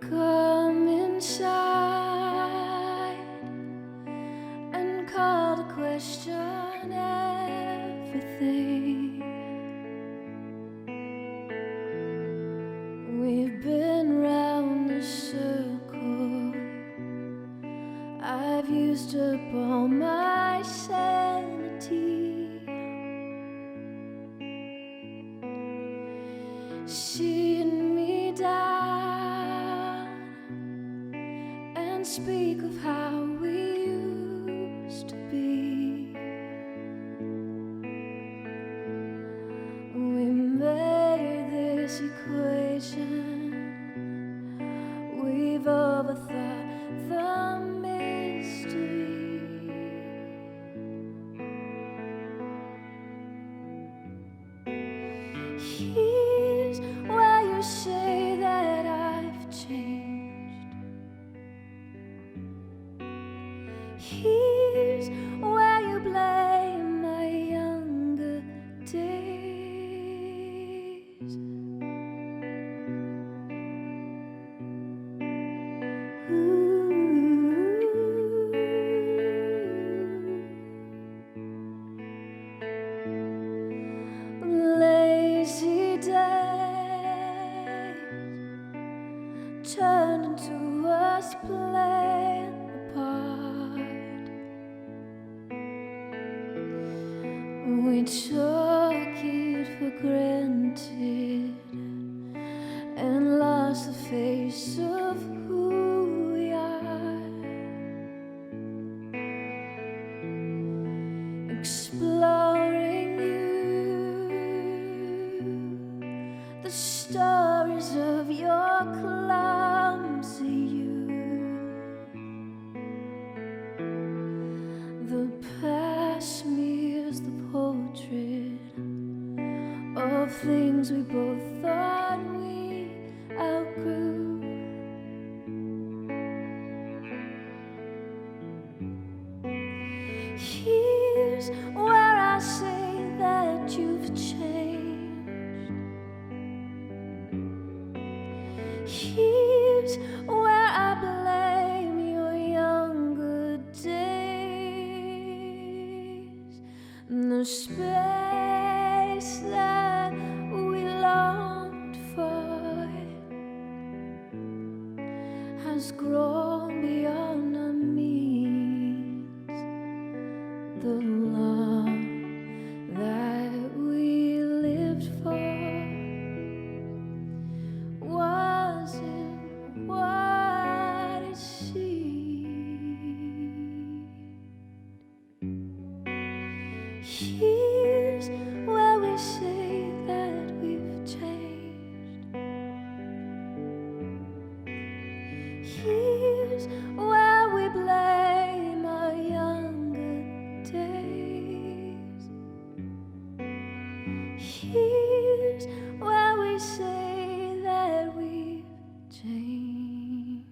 Come inside and call to question everything. We've been round the circle. I've used up all my sanity. Seeing me down and speak of how we used to be. We made this equation. We've overthought the mystery. Here's where you say that I've changed. Here's where you blame my younger days. Lazy days turned into us playing apart. We took it for granted and lost the face of who we are. Exploring the stories of your clumsy youth. The past mirrors the portrait of things we both thought we outgrew. Here's where I say that you've changed. Here's where I blame your younger days. The space that we longed for has grown beyond our means. The love that we lived for wasn't what it seemed. Here's where we say that we've changed. Here's where we blame our younger days. Here's where we say that we've changed.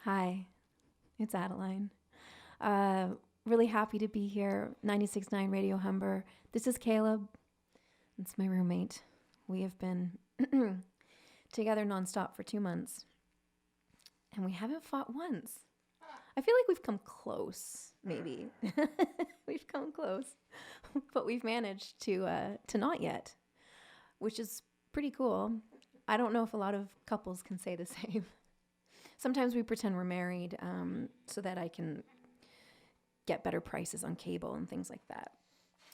Hi, it's Adaline. Really happy to be here. 96.9 Radio Humber. This is Caleb. It's my roommate. We have been together nonstop for 2 months, and we haven't fought once. I feel like we've come close, maybe. We've come close, but we've managed to not yet, which is pretty cool. I don't know if a lot of couples can say the same. Sometimes we pretend we're married so that I can get better prices on cable and things like that.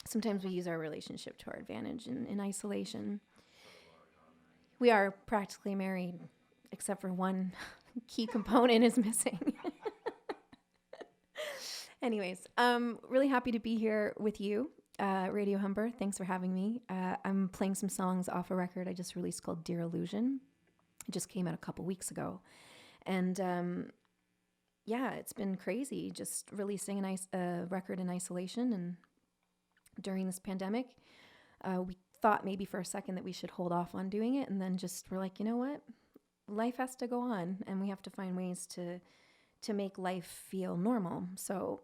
Sometimes we use our relationship to our advantage in isolation. We are practically married, except for one key component is missing. Anyways, really happy to be here with you, Radio Humber. Thanks for having me. I'm playing some songs off a record I just released called Dear Illusion. It just came out a couple weeks ago. And yeah, it's been crazy just releasing a record in isolation and during this pandemic. We thought maybe for a second that we should hold off on doing it, and then just we're like, you know what? Life has to go on, and we have to find ways to make life feel normal. So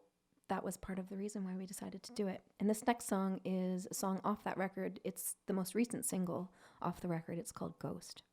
that was part of the reason why we decided to do it. And this next song is a song off that record. It's the most recent single off the record. It's called Ghost.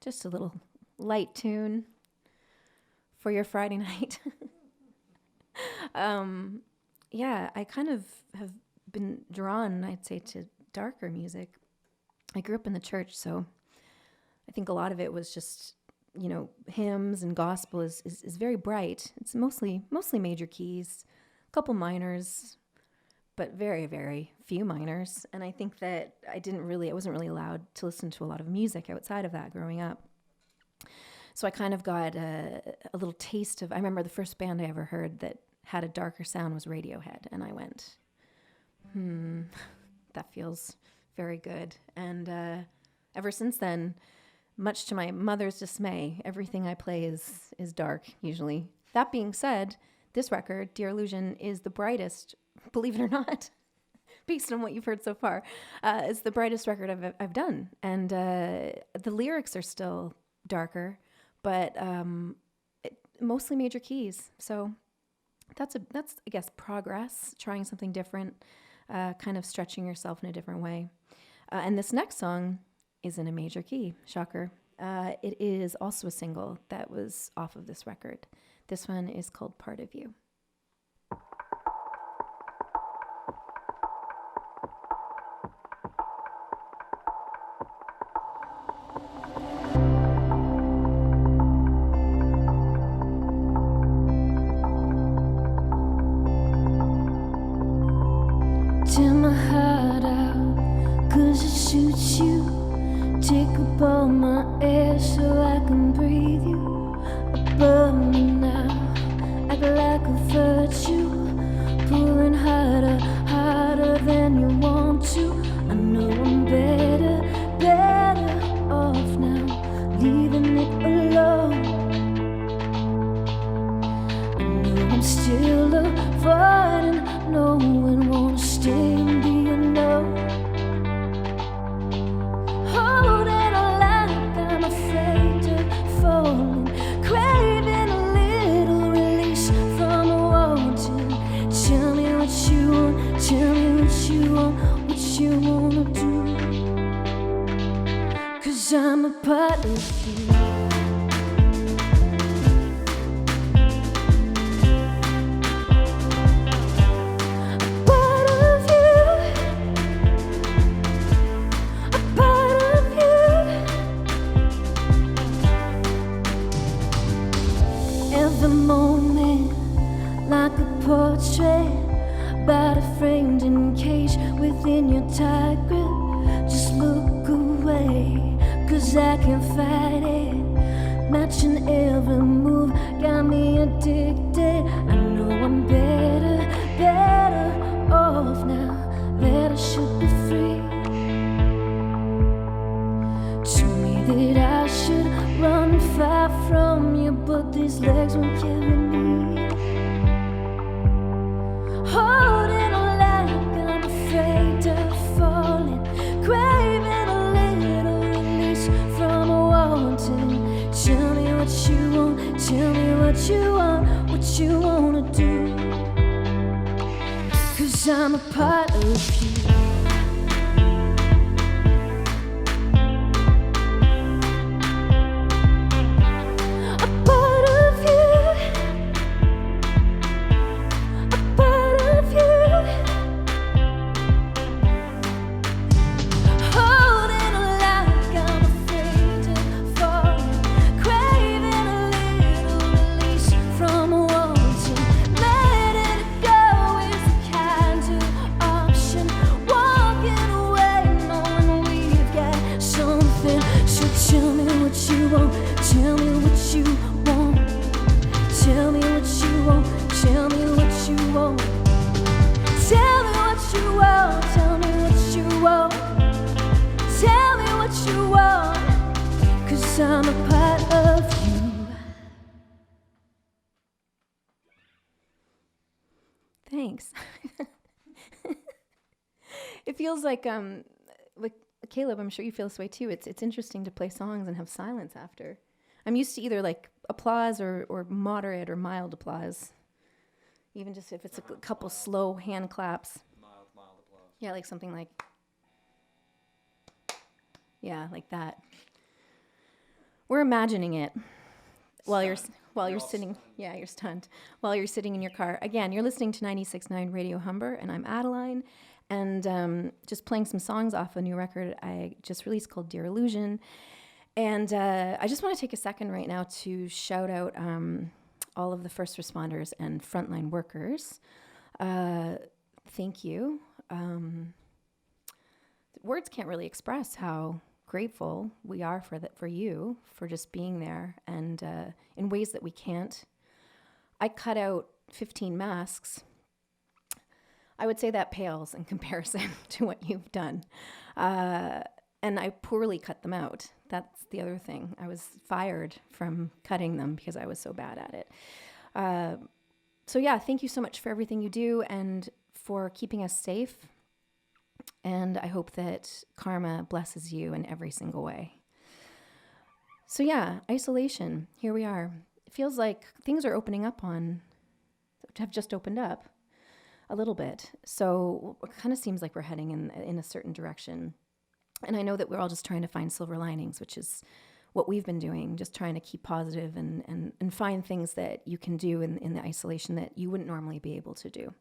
Just a little light tune for your Friday night. Yeah, I kind of have been drawn, I'd say, to darker music. I grew up in the church, so I think a lot of it was just, you know, hymns and gospel is very bright. It's mostly major keys, a couple minors, but very, very few minors. And I think that I wasn't really allowed to listen to a lot of music outside of that growing up. So I kind of got a little taste of, I remember the first band I ever heard that had a darker sound was Radiohead. And I went, that feels very good. And ever since then, much to my mother's dismay, everything I play is dark usually. That being said, this record, Dear Illusion, is the brightest, believe it or not, based on what you've heard so far. It's the brightest record I've done. And the lyrics are still darker, but mostly major keys. So that's I guess progress, trying something different, kind of stretching yourself in a different way. And this next song is in a major key, shocker. It is also a single that was off of this record. This one is called Part of You. Tear my heart out, 'cause it suits you. Take up all my air so I can breathe you. Above me now, act like a virtue. Pulling harder, harder than you want to. I know I'm better, better off now, leaving it alone. I know I'm still avoiding, no one wants to stay and be alone. Holding on like I'm afraid of falling, craving a little release from wanting. Tell me what you want, tell me what you want, what you wanna do. 'Cause I'm a part of you. Portrait, body framed in cage within your tight grip. Just look away, 'cause I can't fight it. Matching every move, got me addicted. I know I'm better, better off now, that I should be free. Told me that I should run far from you, but these legs won't carry me. Holding on like I'm afraid of falling, craving a little release from wanting. Tell me what you want, tell me what you want, what you wanna do. 'Cause I'm a part of you. I'm a part of you. Thanks. It feels like Caleb, I'm sure you feel this way too. It's interesting to play songs and have silence after. I'm used to either like applause or moderate or mild applause. Even just if it's a couple slow hand claps. Mild applause. Yeah, like something like, yeah, like that. We're imagining it while you're sitting. Yeah, you're stunned while you're sitting in your car. Again, you're listening to 96.9 Radio Humber, and I'm Adaline, and just playing some songs off a new record I just released called Dear Illusion. And I just want to take a second right now to shout out all of the first responders and frontline workers. Thank you. Words can't really express how grateful we are for you, for just being there, and in ways that we can't. I cut out 15 masks. I would say that pales in comparison to what you've done. And I poorly cut them out. That's the other thing. I was fired from cutting them because I was so bad at it. So yeah, thank you so much for everything you do and for keeping us safe. And I hope that karma blesses you in every single way. So yeah, isolation. Here we are. It feels like things are have just opened up a little bit. So it kind of seems like we're heading in a certain direction. And I know that we're all just trying to find silver linings, which is what we've been doing, just trying to keep positive and find things that you can do in the isolation that you wouldn't normally be able to do.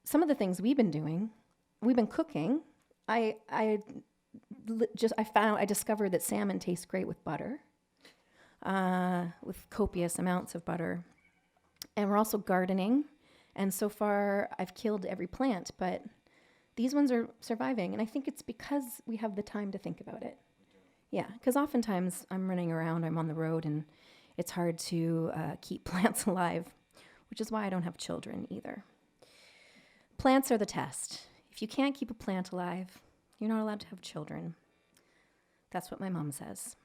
Some of the things we've been doing, we've been cooking. I discovered that salmon tastes great with butter, with copious amounts of butter. And we're also gardening. And so far, I've killed every plant, but these ones are surviving. And I think it's because we have the time to think about it. Yeah, because oftentimes I'm running around, I'm on the road, and it's hard to keep plants alive, which is why I don't have children either. Plants are the test. If you can't keep a plant alive, you're not allowed to have children. That's what my mom says.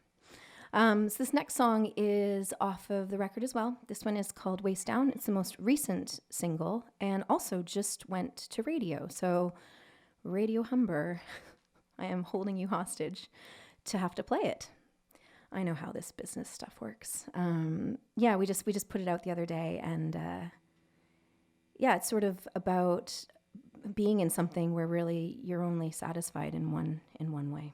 So this next song is off of the record as well. This one is called Waist Down. It's the most recent single and also just went to radio. So Radio Humber, I am holding you hostage to have to play it. I know how this business stuff works. Yeah, we just put it out the other day, and yeah, it's sort of about being in something where really you're only satisfied in one way.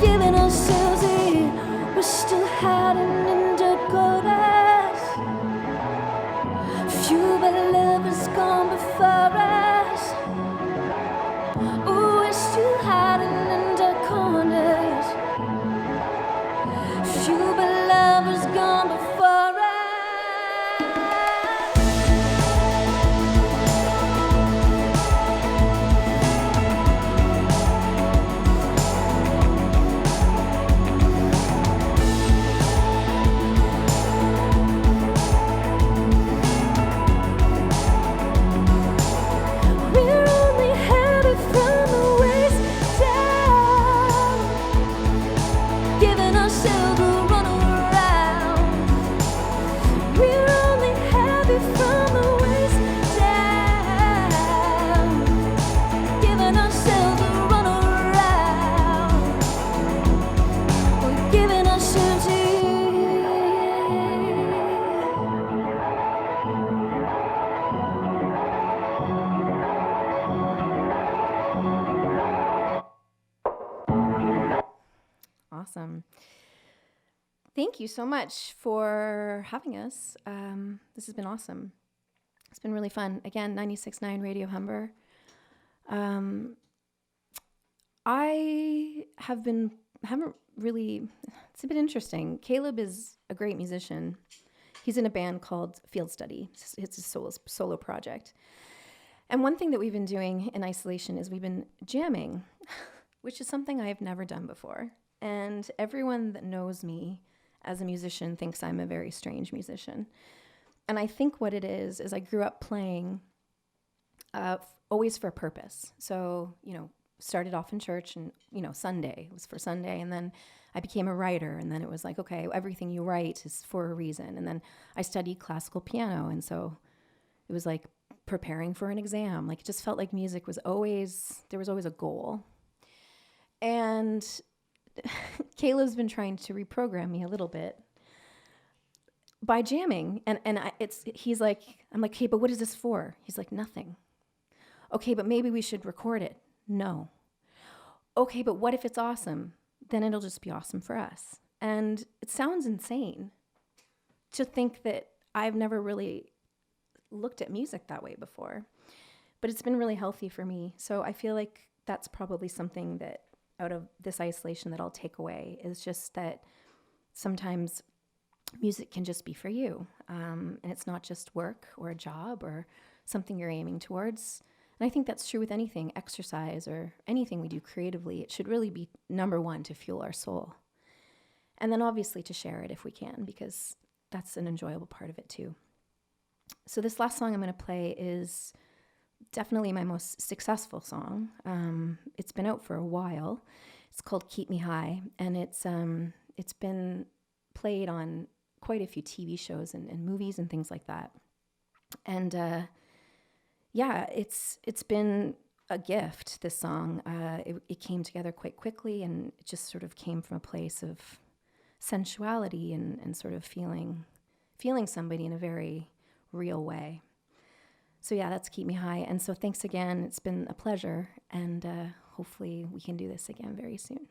Giving ourselves in, we're still hiding in Dakotas. Awesome. Thank you so much for having us. This has been awesome. It's been really fun. Again, 96.9 Radio Humber. I haven't really, it's been interesting. Caleb is a great musician. He's in a band called Field Study. It's a solo project. And one thing that we've been doing in isolation is we've been jamming, which is something I've never done before. And everyone that knows me as a musician thinks I'm a very strange musician. And I think what it is I grew up playing always for a purpose. So, started off in church and, Sunday was for Sunday. And then I became a writer. And then it was like, okay, everything you write is for a reason. And then I studied classical piano. And so it was like preparing for an exam. Like it just felt like music was there was always a goal. And Caleb's been trying to reprogram me a little bit by jamming. He's like, I'm like, okay, but what is this for? He's like, nothing. Okay, but maybe we should record it. No. Okay, but what if it's awesome? Then it'll just be awesome for us. And it sounds insane to think that I've never really looked at music that way before, but it's been really healthy for me. So I feel like that's probably something that out of this isolation that I'll take away is just that sometimes music can just be for you. And it's not just work or a job or something you're aiming towards. And I think that's true with anything, exercise or anything we do creatively. It should really be number one to fuel our soul. And then obviously to share it if we can, because that's an enjoyable part of it too. So this last song I'm going to play is definitely my most successful song. It's been out for a while. It's called Keep Me High, and it's been played on quite a few TV shows and movies and things like that. And it's been a gift, this song. It came together quite quickly, and it just sort of came from a place of sensuality and sort of feeling somebody in a very real way. So yeah, that's Keep Me High. And so thanks again. It's been a pleasure, and hopefully we can do this again very soon.